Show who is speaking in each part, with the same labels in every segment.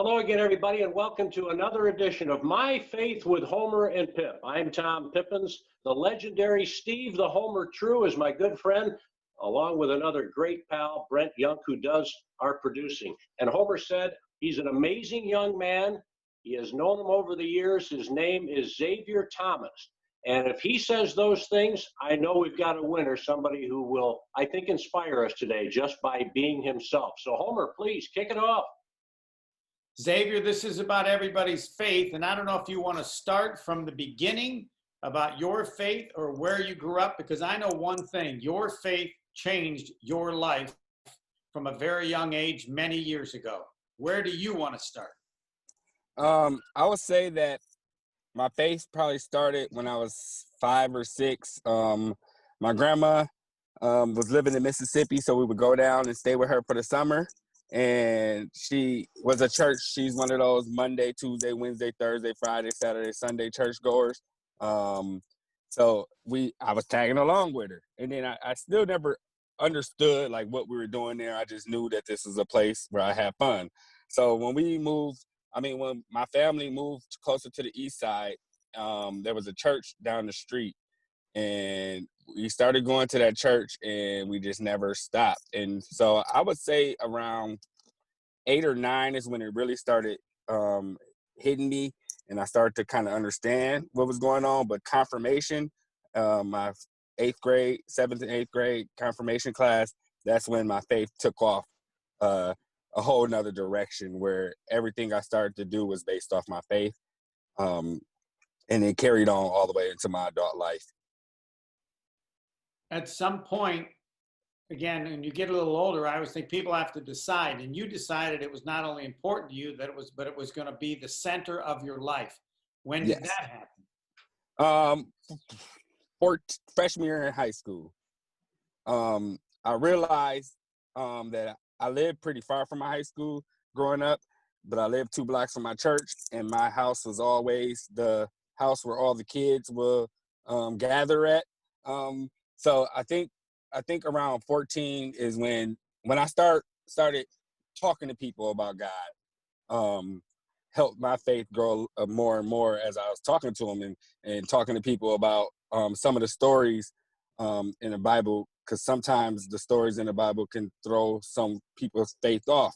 Speaker 1: Hello again, everybody, and welcome to another edition of My Faith with Homer and Pip. I'm Tom Pippins. The legendary Steve the Homer True is my good friend, along with another great pal, Brent Young, who does our producing. And Homer said he's an amazing young man. He has known him over the years. His name is Xavier Thomas. And if he says those things, I know we've got a winner, somebody who will, I think, inspire us today just by being himself. So, Homer, please kick it off.
Speaker 2: Xavier, this is about everybody's faith, and I don't know if you want to start from the beginning about your faith or where you grew up, because I know one thing, your faith changed your life from a very young age many years ago. Where do you want to start?
Speaker 3: I would say that my faith probably started when I was 5 or 6. My grandma was living in Mississippi, so we would go down and stay with her for the summer. And she was a church. She's one of those Monday, Tuesday, Wednesday, Thursday, Friday, Saturday, Sunday churchgoers. So I was tagging along with her. And then I still never understood like what we were doing there. I just knew that this was a place where I had fun. So when when my family moved closer to the east side, there was a church down the street. And we started going to that church and we just never stopped. And so I would say around 8 or 9 is when it really started hitting me, and I started to kind of understand what was going on. But confirmation, my 7th and 8th grade confirmation class, that's when my faith took off a whole nother direction, where everything I started to do was based off my faith. And it carried on all the way into my adult life.
Speaker 2: At some point, again, when you get a little older, I always think people have to decide, and you decided it was not only important to you but it was going to be the center of your life. When did that happen?
Speaker 3: Freshman year in high school. I realized that I lived pretty far from my high school growing up, but I lived 2 blocks from my church, and my house was always the house where all the kids will gather at. So I think around 14 is when I started talking to people about God. Helped my faith grow more and more as I was talking to them and talking to people about some of the stories in the Bible, because sometimes the stories in the Bible can throw some people's faith off,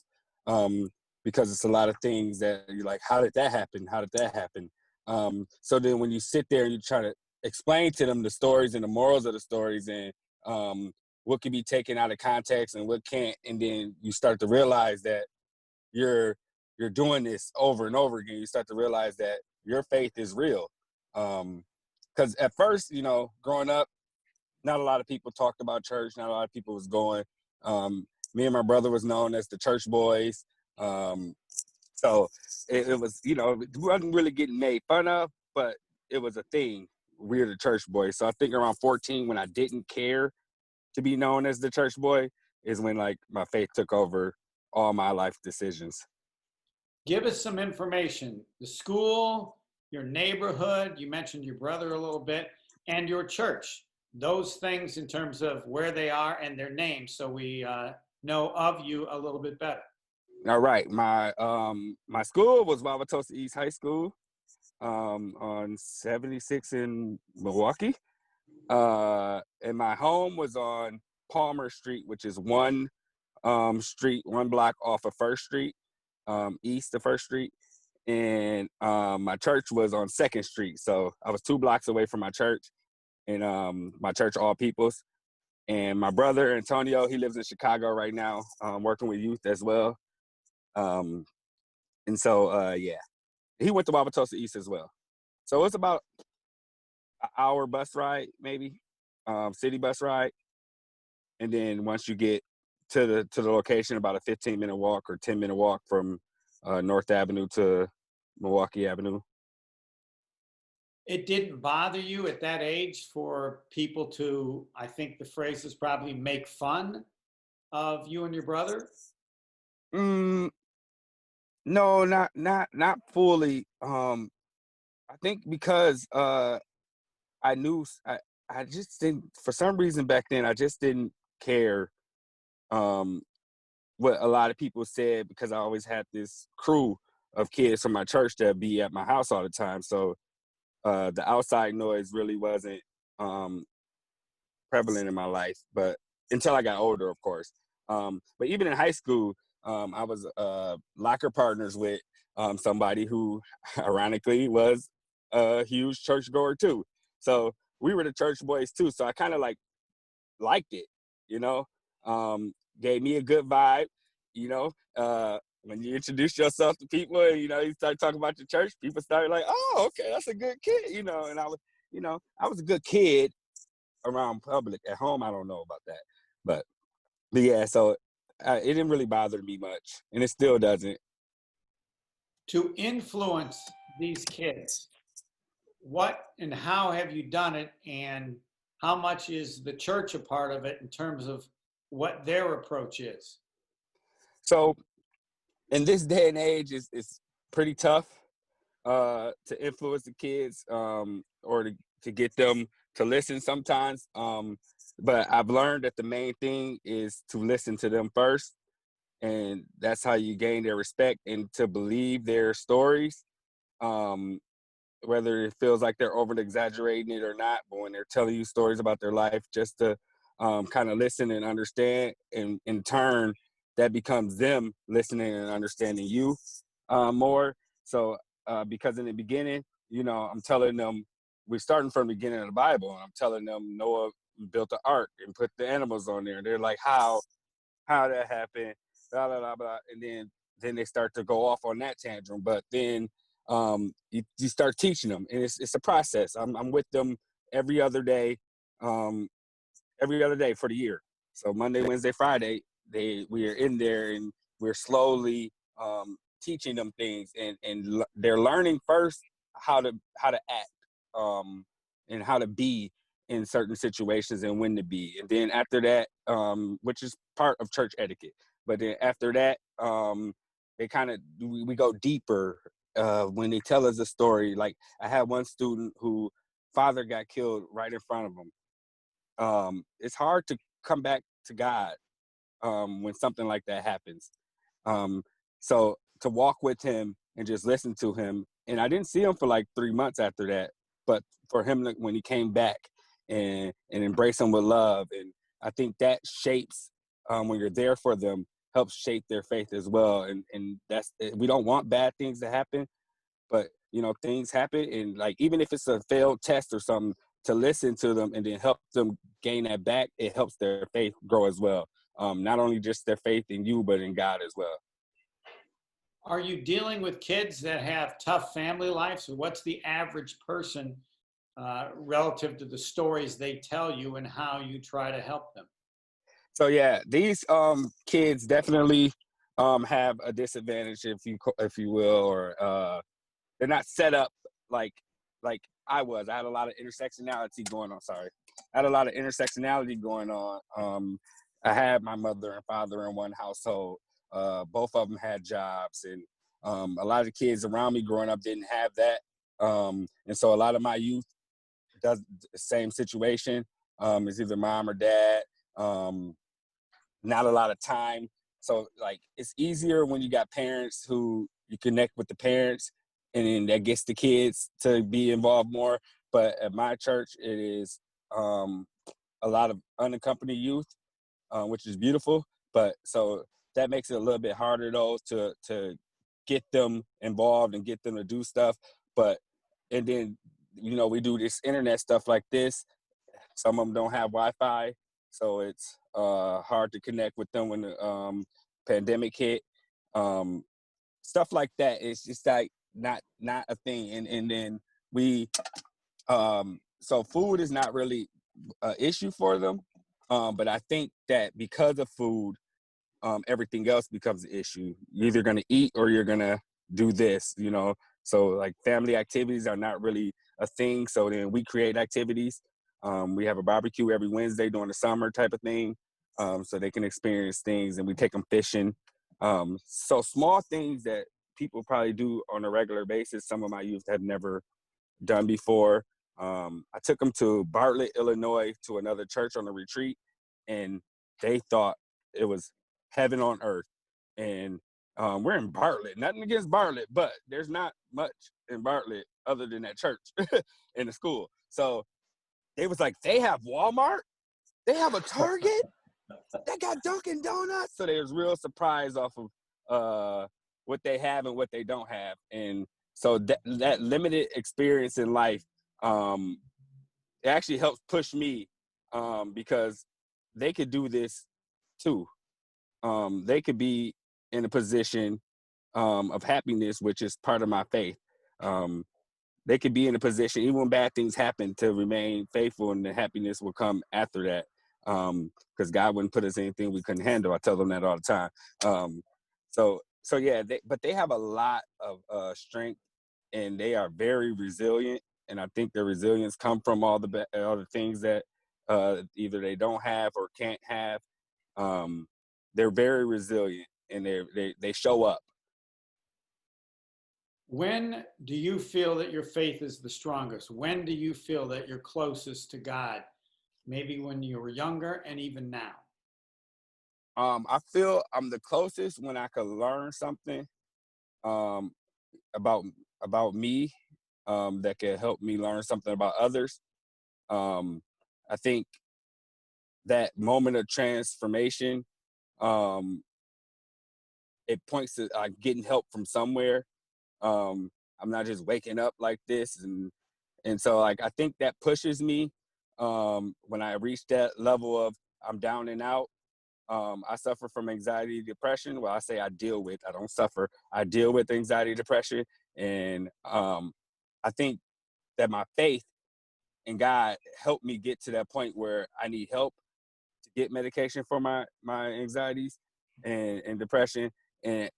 Speaker 3: because it's a lot of things that you're like, how did that happen? How did that happen? So then when you sit there and you try to explain to them the stories and the morals of the stories and what can be taken out of context and what can't, and then you start to realize that you're doing this over and over again. You start to realize that your faith is real. Because at first, growing up, not a lot of people talked about church. Not a lot of people was going. Me and my brother was known as the church boys. So it was, it wasn't really getting made fun of, but it was a thing. We're the church boy. So I think around 14, when I didn't care to be known as the church boy, is when like my faith took over all my life decisions.
Speaker 2: Give us some information. The school, your neighborhood, you mentioned your brother a little bit, and your church. Those things in terms of where they are and their names, so we know of you a little bit better.
Speaker 3: All right. My school was Wauwatosa East High School. On 76 in Milwaukee. And my home was on Palmer Street, which is one block off of First Street, east of First Street. And my church was on 2nd Street. So I was 2 blocks away from my church, and my church, All Peoples. And my brother, Antonio, he lives in Chicago right now, working with youth as well. And so, he went to Wauwatosa East as well. So it's about an hour bus ride, maybe, city bus ride. And then once you get to the location, about a 15-minute walk or 10-minute walk from North Avenue to Milwaukee Avenue.
Speaker 2: It didn't bother you at that age for people to, I think the phrase is probably, make fun of you and your brother?
Speaker 3: No, not fully. I think because I just didn't, for some reason back then, I just didn't care what a lot of people said, because I always had this crew of kids from my church that be at my house all the time. So the outside noise really wasn't prevalent in my life, but until I got older, of course. But even in high school, I was locker partners with somebody who ironically was a huge churchgoer too. So we were the church boys too. So I kind of liked it, you know, gave me a good vibe, you know, when you introduce yourself to people and, you know, you start talking about your church, people start like, oh, okay, that's a good kid, you know, and I was a good kid around public. At home, I don't know about that, but yeah, so it didn't really bother me much, and it still doesn't.
Speaker 2: To influence these kids, what and how have you done it, and how much is the church a part of it in terms of what their approach is?
Speaker 3: So in this day and age, it's pretty tough to influence the kids or to get them to listen sometimes. But I've learned that the main thing is to listen to them first, and that's how you gain their respect and to believe their stories. Whether it feels like they're over exaggerating it or not, but when they're telling you stories about their life, just to kind of listen and understand, and in turn, that becomes them listening and understanding you more. So, because in the beginning, you know, I'm telling them, we're starting from the beginning of the Bible, and I'm telling them Noah built the ark and put the animals on there. They're like, how that happened, blah, blah, blah, blah. And then they start to go off on that tantrum. But then you start teaching them, and it's a process. I'm with them every other day, for the year. So Monday, Wednesday, Friday, we are in there, and we're slowly teaching them things, and they're learning first how to act, and how to be in certain situations and when to be. And then after that, which is part of church etiquette, but then after that, they kind of, we go deeper when they tell us a story. Like, I had one student who father got killed right in front of him. It's hard to come back to God when something like that happens. So to walk with him and just listen to him, and I didn't see him for like 3 months after that, but for him, when he came back and embrace him with love, and I think that shapes, when you're there for them, helps shape their faith as well. And that's, we don't want bad things to happen, but you know, things happen, and like, even if it's a failed test or something, to listen to them and then help them gain that back, it helps their faith grow as well. Not only just their faith in you, but in God as well.
Speaker 2: Are you dealing with kids that have tough family lives? Or what's the average person relative to the stories they tell you and how you try to help them?
Speaker 3: So yeah, these kids definitely have a disadvantage, if you will, or they're not set up like I was. I had a lot of intersectionality going on. Sorry, I had a lot of intersectionality going on. I had my mother and father in one household. Both of them had jobs, and a lot of the kids around me growing up didn't have that. And so a lot of my youth does the same situation. It's either mom or dad. Not a lot of time. So like, it's easier when you got parents who you connect with the parents, and then that gets the kids to be involved more. But at my church, it is a lot of unaccompanied youth, which is beautiful. But so that makes it a little bit harder though to get them involved and get them to do stuff. But, and then, you know, we do this internet stuff like this. Some of them don't have Wi-Fi, so it's hard to connect with them when the pandemic hit. Stuff like that. It's just like not a thing. And then we so food is not really an issue for them. But I think that because of food, everything else becomes an issue. You're either gonna eat or you're gonna do this, you know. So like, family activities are not really a thing. So then we create activities. We have a barbecue every Wednesday during the summer type of thing, so they can experience things, and we take them fishing. So small things that people probably do on a regular basis, some of my youth have never done before. I took them to Bartlett, Illinois, to another church on a retreat, and they thought it was heaven on earth. And We're in Bartlett. Nothing against Bartlett, but there's not much in Bartlett other than that church in the school. So they was like, they have Walmart, they have a Target, they got Dunkin' Donuts. So they was real surprised off of what they have and what they don't have. And so that limited experience in life, it actually helps push me, because they could do this too. They could be in a position of happiness, which is part of my faith. They could be in a position, even when bad things happen, to remain faithful, and the happiness will come after that. Because God wouldn't put us in anything we couldn't handle. I tell them that all the time. So yeah, but they have a lot of strength, and they are very resilient. And I think their resilience come from all the things that either they don't have or can't have. They're very resilient, and they show up.
Speaker 2: When do you feel that your faith is the strongest? When do you feel that you're closest to God? Maybe when you were younger and even now.
Speaker 3: I feel I'm the closest when I could learn something um, about me, that can help me learn something about others. I think that moment of transformation, um, it points to getting help from somewhere. I'm not just waking up like this, and so like I think that pushes me when I reach that level of I'm down and out. I suffer from anxiety, depression. Well, I say I deal with. I don't suffer. I deal with anxiety, depression, and I think that my faith in God helped me get to that point where I need help to get medication for my anxieties and depression. And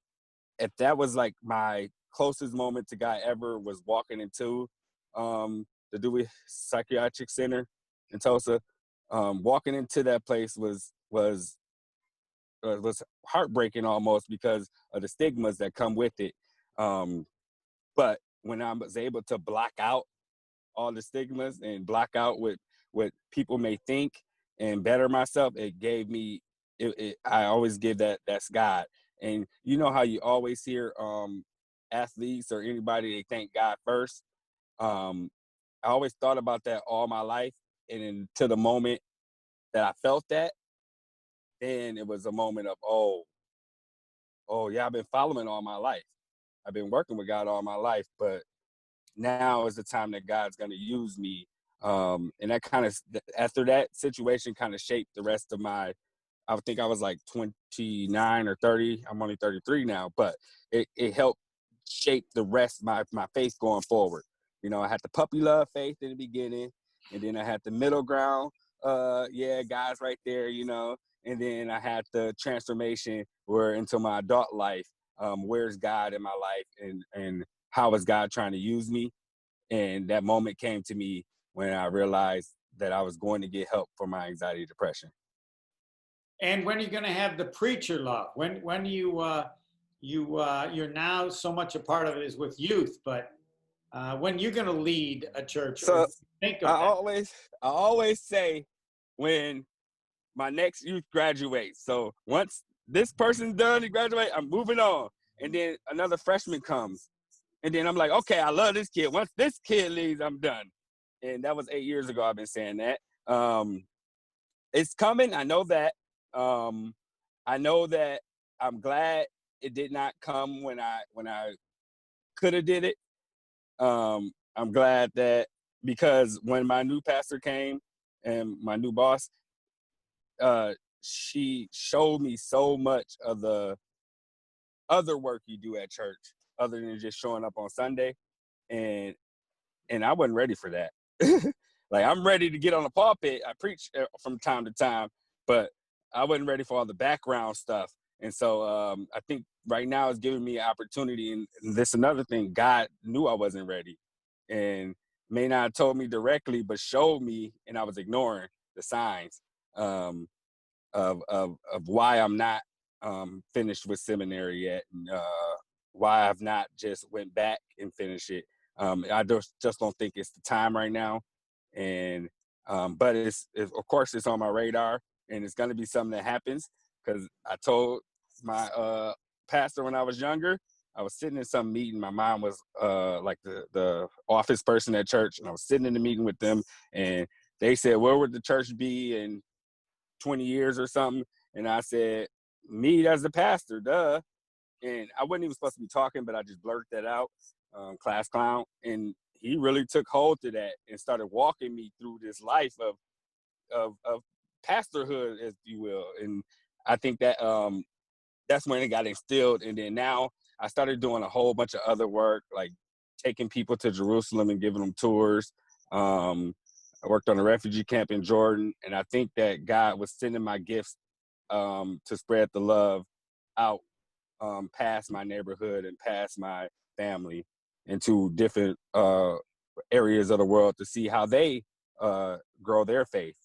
Speaker 3: if that was like my closest moment to God ever, was walking into the Dewey Psychiatric Center in Tulsa. Walking into that place was heartbreaking almost because of the stigmas that come with it. But when I was able to block out all the stigmas and block out what people may think and better myself, it gave me, I always give that's God. And you know how you always hear athletes or anybody, they thank God first. I always thought about that all my life. And until the moment that I felt that, then it was a moment of, oh yeah, I've been following all my life. I've been working with God all my life, but now is the time that God's going to use me. And that kind of, after that situation kind of shaped the rest of I would think I was like 29 or 30. I'm only 33 now, but it helped shape the rest of my faith going forward. You know, I had the puppy love faith in the beginning, and then I had the middle ground. God's right there, you know, and then I had the transformation where into my adult life, where's God in my life, and how is God trying to use me? And that moment came to me when I realized that I was going to get help for my anxiety, depression.
Speaker 2: And when are you going to have the preacher love? When you're now so much a part of it is with youth, but when you're going to lead a church or
Speaker 3: So
Speaker 2: think of
Speaker 3: I
Speaker 2: that?
Speaker 3: always say when my next youth graduates. So once this person's done to graduate, I'm moving on. And then another freshman comes. And then I'm like, okay, I love this kid. Once this kid leaves, I'm done. And that was 8 years ago I've been saying that. It's coming. I know that. I know that I'm glad it did not come when I could have did it. I'm glad that, because when my new pastor came and my new boss, she showed me so much of the other work you do at church other than just showing up on Sunday. And I wasn't ready for that. Like, I'm ready to get on the pulpit. I preach from time to time, but I wasn't ready for all the background stuff. And so I think right now it's giving me an opportunity. And this another thing, God knew I wasn't ready, and may not have told me directly, but showed me, and I was ignoring the signs of why I'm not finished with seminary yet, and why I've not just went back and finished it. I just don't think it's the time right now. And but it's of course it's on my radar, and it's going to be something that happens, because I told my pastor when I was younger. I was sitting in some meeting. My mom was like the office person at church, and I was sitting in the meeting with them, and they said, "Where would the church be in 20 years or something?" And I said, "Me as the pastor, duh." And I wasn't even supposed to be talking, but I just blurted that out, class clown. And he really took hold to that and started walking me through this life of pastorhood, as you will. And I think that that's when it got instilled. And then now I started doing a whole bunch of other work, like taking people to Jerusalem and giving them tours. I worked on a refugee camp in Jordan, and I think that God was sending my gifts to spread the love out past my neighborhood and past my family into different areas of the world to see how they grow their faith.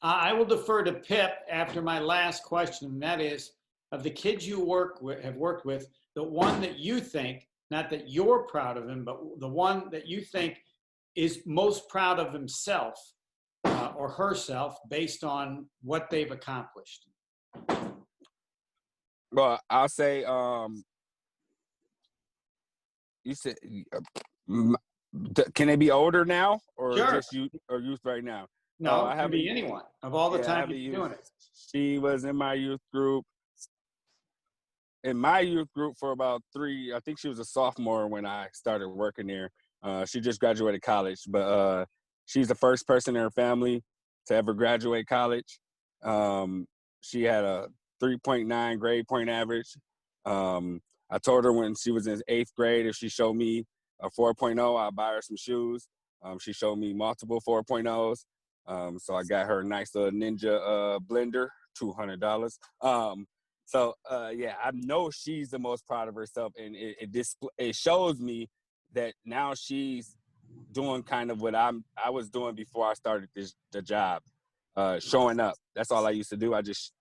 Speaker 2: I will defer to Pip after my last question, and that is, of the kids you have worked with, the one that you think, not that you're proud of him, but the one that you think is most proud of himself or herself based on what they've accomplished.
Speaker 3: Well, I'll say, you said, can they be older now or
Speaker 2: Sure.
Speaker 3: just youth or youth right now?
Speaker 2: No,
Speaker 3: I
Speaker 2: it
Speaker 3: have
Speaker 2: can be anyone of all the time you've been doing it.
Speaker 3: She was in my youth group. In my youth group for about I think she was a sophomore when I started working there. She just graduated college, but she's the first person in her family to ever graduate college. She had a 3.9 grade point average. I told her when she was in 8th grade, if she showed me a 4.0, I'd buy her some shoes. She showed me multiple 4.0s. So I got her a nice little Ninja blender, $200. So yeah, I know she's the most proud of herself, and it shows me that now she's doing kind of what I was doing before I started the job, showing up. That's all I used to do. I just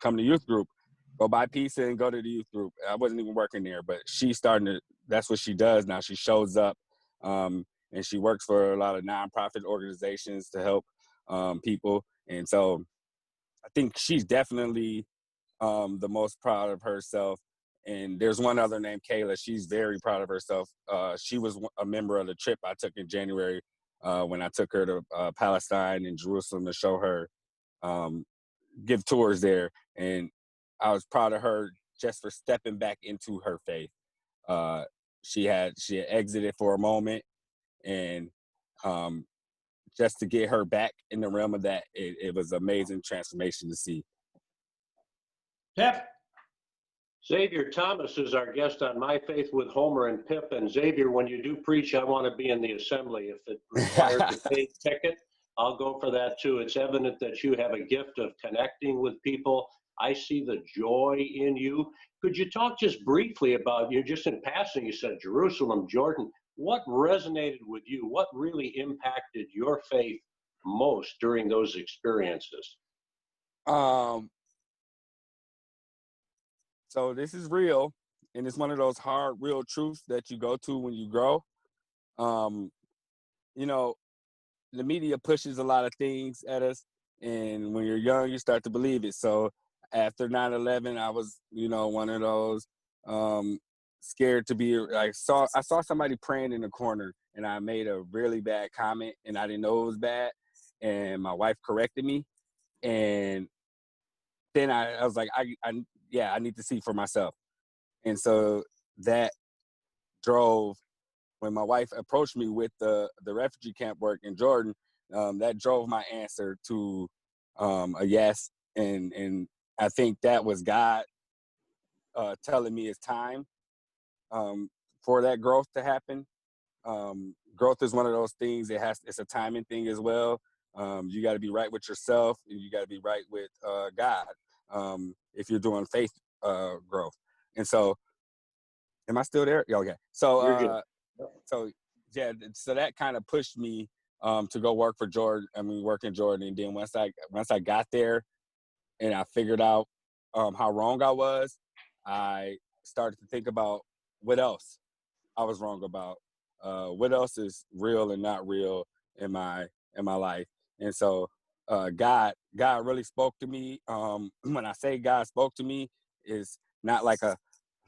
Speaker 3: come to youth group, go buy pizza, and go to the youth group. I wasn't even working there, but she's starting to. That's what she does now. She shows up, and she works for a lot of nonprofit organizations to help people, and so I think she's definitely the most proud of herself. And there's one other named Kayla. She's very proud of herself. She was a member of the trip I took in January when I took her to Palestine and Jerusalem to show her, give tours there. And I was proud of her just for stepping back into her faith. She had exited for a moment, and just to get her back in the realm of that, it was an amazing transformation to see.
Speaker 2: Pip?
Speaker 1: Xavier Thomas is our guest on My Faith with Homer and Pip. And Xavier, when you do preach, I want to be in the assembly. If it requires a paid ticket, I'll go for that too. It's evident that you have a gift of connecting with people. I see the joy in you. Could you talk just briefly about, just in passing, you said Jerusalem, Jordan. What resonated with you? What really impacted your faith most during those experiences?
Speaker 3: So this is real, and it's one of those hard, real truths that you go to when you grow. The media pushes a lot of things at us, and when you're young, you start to believe it. So after 9/11, I was, one of those scared to be. I saw somebody praying in the corner, and I made a really bad comment, and I didn't know it was bad, and my wife corrected me, and then I was like, I need to see for myself. And so that drove, when my wife approached me with the refugee camp work in Jordan, that drove my answer to a yes. And I think that was God telling me it's time for that growth to happen. Growth is one of those things. It's a timing thing as well. You got to be right with yourself, and you got to be right with God if you're doing faith growth. And so, am I still there? Yeah, okay. So,
Speaker 1: You're good.
Speaker 3: So that kind of pushed me to go work for Jordan. Work in Jordan. And then once I got there, and I figured out how wrong I was, I started to think about what else I was wrong about. What else is real and not real in my life? And so God really spoke to me. When I say God spoke to me, is not like a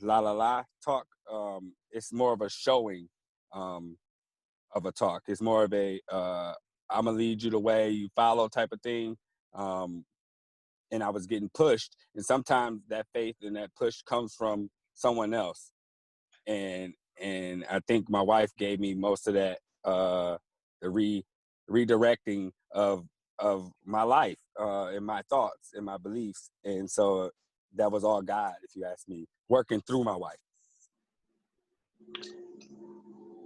Speaker 3: la la la talk. It's more of a showing of a talk. It's more of a I'm gonna lead you the way you follow type of thing. And I was getting pushed, and sometimes that faith and that push comes from someone else. And I think my wife gave me most of that, the redirecting of my life, and my thoughts and my beliefs. And so that was all God, if you ask me, working through my wife.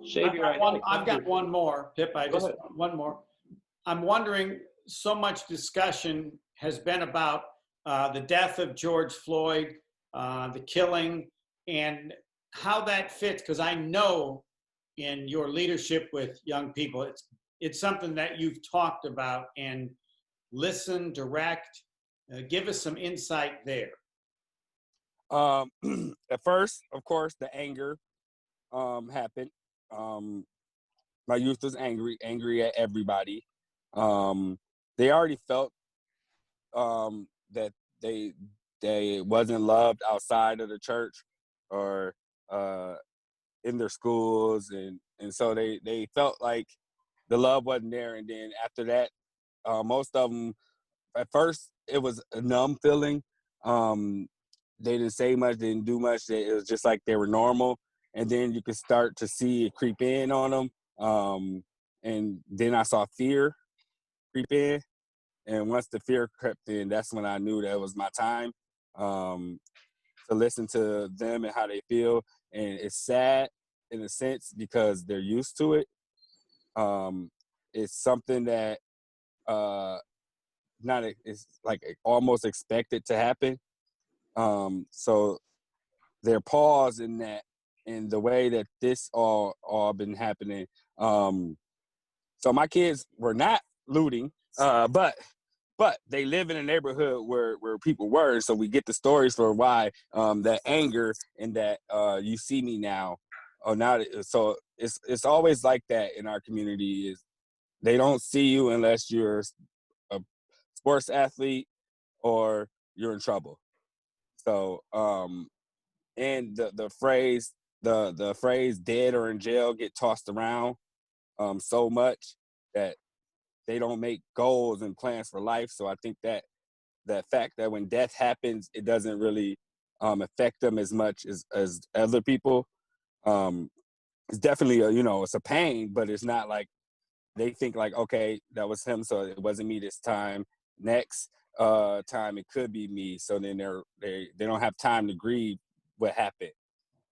Speaker 1: Xavier,
Speaker 2: I've got one more, Pip. One more. I'm wondering, so much discussion has been about the death of George Floyd, the killing, and how that fits, because I know in your leadership with young people, it's something that you've talked about, and listen, direct, give us some insight there.
Speaker 3: At first, of course, the anger happened. My youth was angry at everybody. They already felt that they wasn't loved outside of the church or in their schools, and so they felt like the love wasn't there. And then after that, most of them, at first it was a numb feeling. They didn't say much, didn't do much. It was just like they were normal. And then you could start to see it creep in on them. And then I saw fear creep in. And once the fear crept in, that's when I knew that it was my time to listen to them and how they feel. And it's sad in a sense because they're used to it. It's something that it's like almost expected to happen. So their pause in that, in the way that this all been happening. So my kids were not looting, but they live in a neighborhood where people were. So we get the stories for why that anger and that you see me now. Oh, now so it's always like that in our community. Is they don't see you unless you're a sports athlete or you're in trouble. So and the phrase dead or in jail get tossed around so much that they don't make goals and plans for life. So I think that fact that when death happens, it doesn't really affect them as much as other people. It's definitely it's a pain, but it's not like they think like, okay, that was him, so it wasn't me this time. Next time it could be me. So then they don't have time to grieve what happened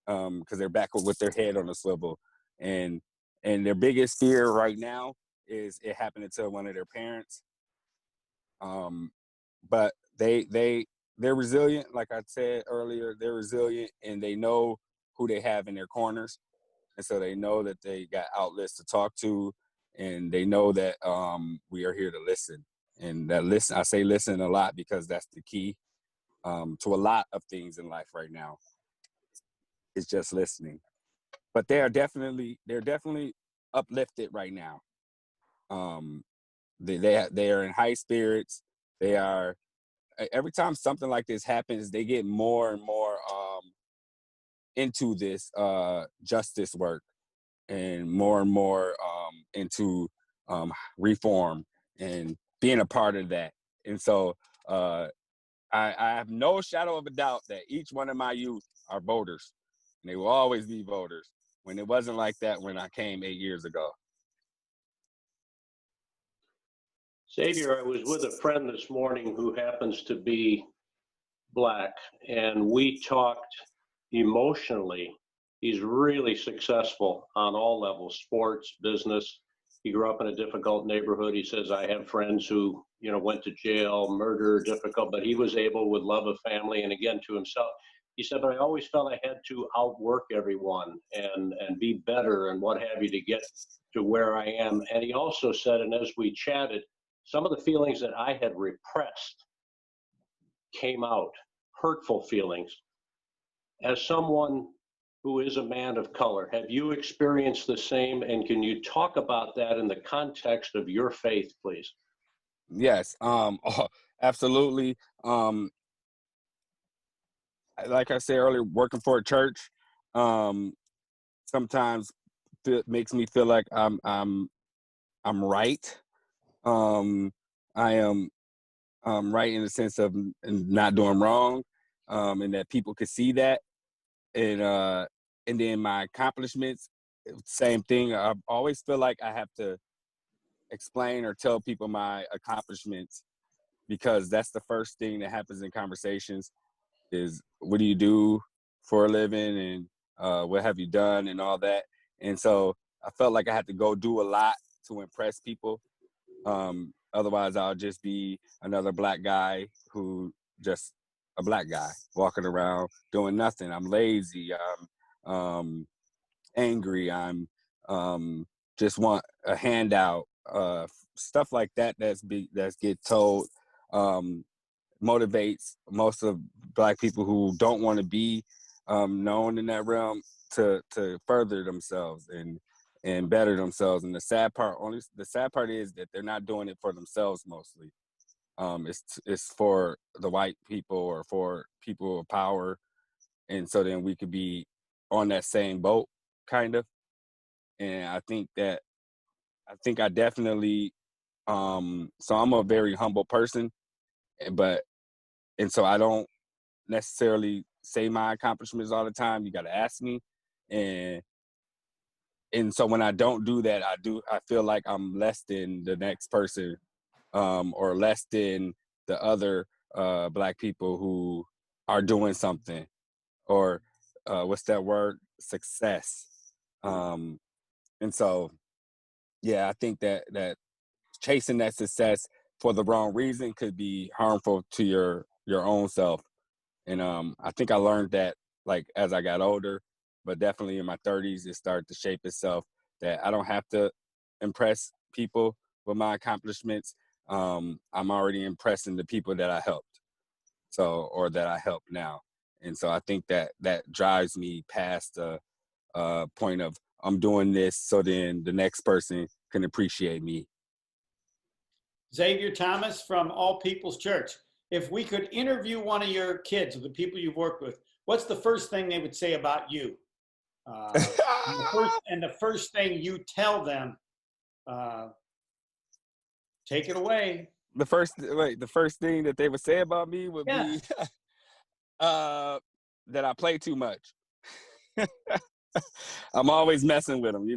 Speaker 3: because they're back with their head on a swivel. And their biggest fear right now is it happening to one of their parents. But they're resilient. Like I said earlier, they're resilient and they know who they have in their corners. And so they know that they got outlets to talk to, and they know that we are here to listen. And that I say listen a lot because that's the key to a lot of things in life right now. It's just listening. But they're definitely uplifted right now. They are in high spirits. They are, every time something like this happens, they get more and more into this justice work, and more into reform and being a part of that. And so I have no shadow of a doubt that each one of my youth are voters, and they will always be voters, when it wasn't like that when I came 8 years ago.
Speaker 1: Xavier, I was with a friend this morning who happens to be Black, and we talked emotionally. He's really successful on all levels, sports, business. He grew up in a difficult neighborhood. He says, I have friends who, went to jail, murder, difficult, but he was able, with love of family and again to himself. He said, but I always felt I had to outwork everyone and be better and what have you to get to where I am. And he also said, and as we chatted, some of the feelings that I had repressed came out, hurtful feelings. As someone who is a man of color, have you experienced the same? And can you talk about that in the context of your faith, please?
Speaker 3: Yes, absolutely. like I said earlier, working for a church, sometimes makes me feel like I'm right. I am right in the sense of not doing wrong, and that people could see that. And then my accomplishments, same thing. I always feel like I have to explain or tell people my accomplishments, because that's the first thing that happens in conversations is, what do you do for a living, and what have you done, and all that. And so I felt like I had to go do a lot to impress people. Otherwise I'll just be another black guy who just a black guy walking around doing nothing. I'm lazy. I'm angry. I'm just want a handout. Stuff like that. That's get told. Motivates most of black people who don't want to be known in that realm to further themselves and better themselves. And the sad part is that they're not doing it for themselves mostly. It's for the white people or for people of power, and so then we could be on that same boat, kind of. And I think I definitely so I'm a very humble person, and so I don't necessarily say my accomplishments all the time. You got to ask me, and so when I don't do that, I feel like I'm less than the next person, or less than the other black people who are doing something, or what's that word? Success. And so, yeah, I think that chasing that success for the wrong reason could be harmful to your own self. And I think I learned that, like, as I got older, but definitely in my 30s, it started to shape itself that I don't have to impress people with my accomplishments. I'm already impressing the people that I helped, or that I help now. And so I think that drives me past the point of, I'm doing this so then the next person can appreciate me.
Speaker 2: Xavier Thomas from All People's Church. If we could interview one of your kids or the people you've worked with, what's the first thing they would say about you? And the first thing you tell them, take it away.
Speaker 3: The first thing that they would say about me would be that I play too much. I'm always messing with them,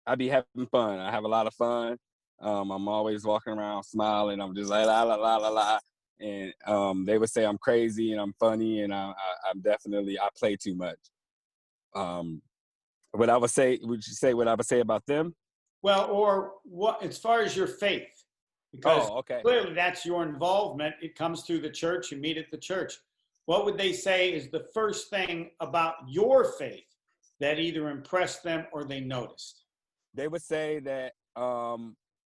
Speaker 3: I be having fun. I have a lot of fun. I'm always walking around smiling. I'm just like la la la la la, and they would say I'm crazy and I'm funny, and I'm definitely, I play too much. Would you say what I would say about them?
Speaker 2: Well, or what, as far as your faith, because
Speaker 3: okay.
Speaker 2: Clearly that's your involvement. It comes through the church. You meet at the church. What would they say is the first thing about your faith that either impressed them or they noticed?
Speaker 3: They would say that I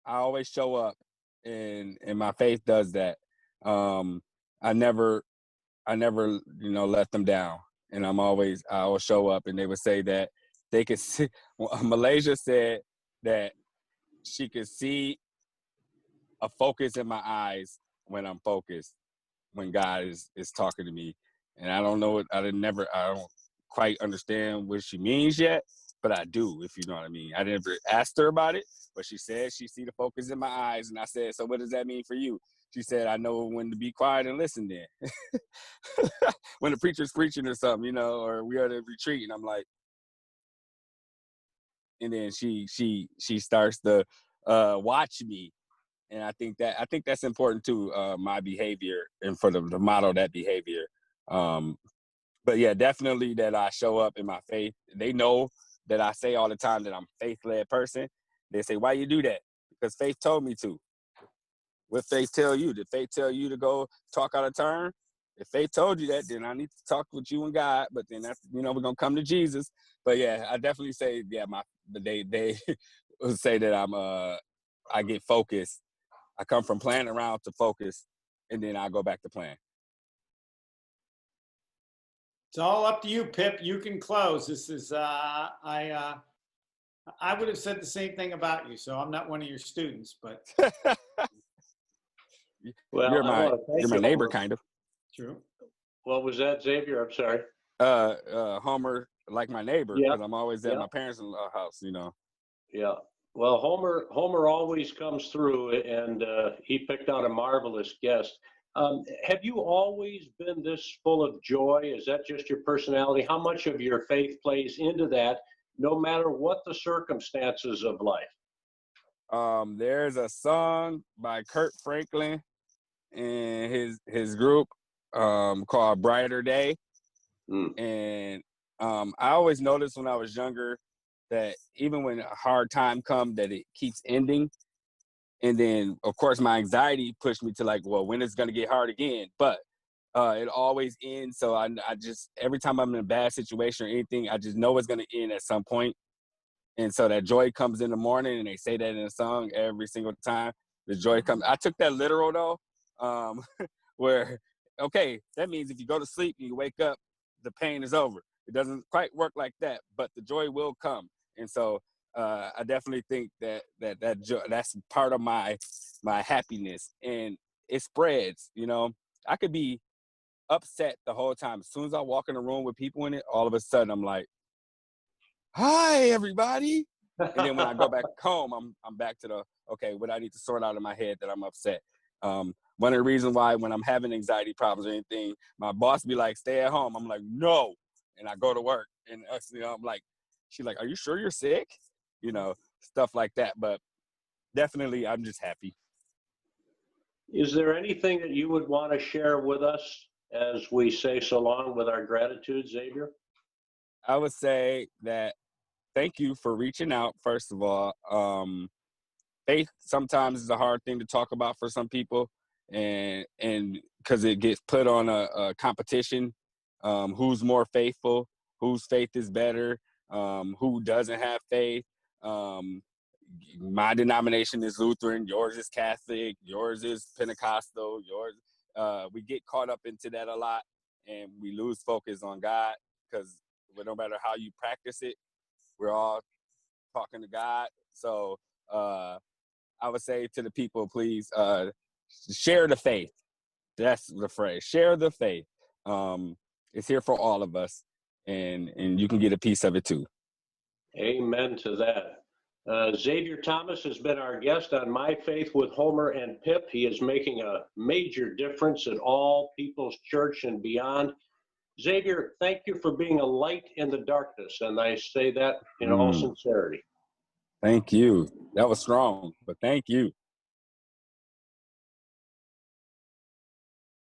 Speaker 3: always show up, and my faith does that. I never let them down, and I always show up. And they would say that they could see. Malaysia said that she could see a focus in my eyes when I'm focused, when God is talking to me. And I don't know, I don't quite understand what she means yet, but I do, if you know what I mean. I never asked her about it, but she said she see the focus in my eyes. And I said, so what does that mean for you? She said, I know when to be quiet and listen then. When the preacher's preaching or something, or we are at a retreat, and I'm like, and then she starts to watch me. And I think that's important too, my behavior, and for the model that behavior. But yeah, definitely that I show up in my faith. They know that I say all the time that I'm a faith-led person. They say, why you do that? Because faith told me to. What faith tell you? Did faith tell you to go talk out of turn? If faith told you that, then I need to talk with you and God. But then that's, we're gonna come to Jesus. But yeah, I definitely say, yeah, they say that I get focused. I come from playing around to focus, and then I go back to playing.
Speaker 2: It's all up to you, Pip. You can close. This is I would have said the same thing about you. So I'm not one of your students, but
Speaker 1: Well,
Speaker 3: you're my neighbor, kind of.
Speaker 2: True.
Speaker 1: What was that, Xavier? I'm sorry.
Speaker 3: Homer like my neighbor
Speaker 1: Yeah.
Speaker 3: because I'm always at
Speaker 1: Yeah.
Speaker 3: my parents' house, you know.
Speaker 1: Yeah. Well, Homer always comes through, and he picked out a marvelous guest. Have you always been this full of joy? Is that just your personality? How much of your faith plays into that, no matter what the circumstances of life?
Speaker 3: There's a song by Kurt Franklin and his group called Brighter Day.
Speaker 1: Mm.
Speaker 3: And I always noticed when I was younger that even when a hard time comes, that it keeps ending. And then, of course, my anxiety pushed me to like, well, when is it going to get hard again? But it always ends. So I just, every time I'm in a bad situation or anything, I just know it's going to end at some point. And so that joy comes in the morning, and they say that in a song every single time. The joy comes. I took that literal, though, where, okay, that means if you go to sleep and you wake up, the pain is over. It doesn't quite work like that, but the joy will come. And so I definitely think that joy, that's part of my happiness, and it spreads. You know, I could be upset the whole time. As soon as I walk in a room with people in it, all of a sudden I'm like, "Hi, everybody." And then when I go back home, I'm back to the, okay, what I need to sort out in my head that I'm upset. One of the reasons why when I'm having anxiety problems or anything, my boss be like, "Stay at home." I'm like, "No," and I go to work, and you know, I'm like, she's like, "Are you sure you're sick?" You know, stuff like that. But definitely, I'm just happy.
Speaker 1: Is there anything that you would want to share with us as we say so long with our gratitude, Xavier?
Speaker 3: I would say that thank you for reaching out, first of all. Faith sometimes is a hard thing to talk about for some people, and because it gets put on a competition, who's more faithful, whose faith is better, who doesn't have faith. um, my denomination is Lutheran, yours is Catholic, yours is Pentecostal, yours we get caught up into that a lot, and we lose focus on God, because no matter how you practice it, we're all talking to God. So I would say to the people, please share the faith. That's the phrase. Share the faith. It's here for all of us, and you can get a piece of it too.
Speaker 1: Amen to that. Xavier Thomas has been our guest on My Faith with Homer and Pip. He is making a major difference at All People's Church and beyond. Xavier, thank you for being a light in the darkness, and I say that in all sincerity.
Speaker 3: Thank you. That was strong, but thank you.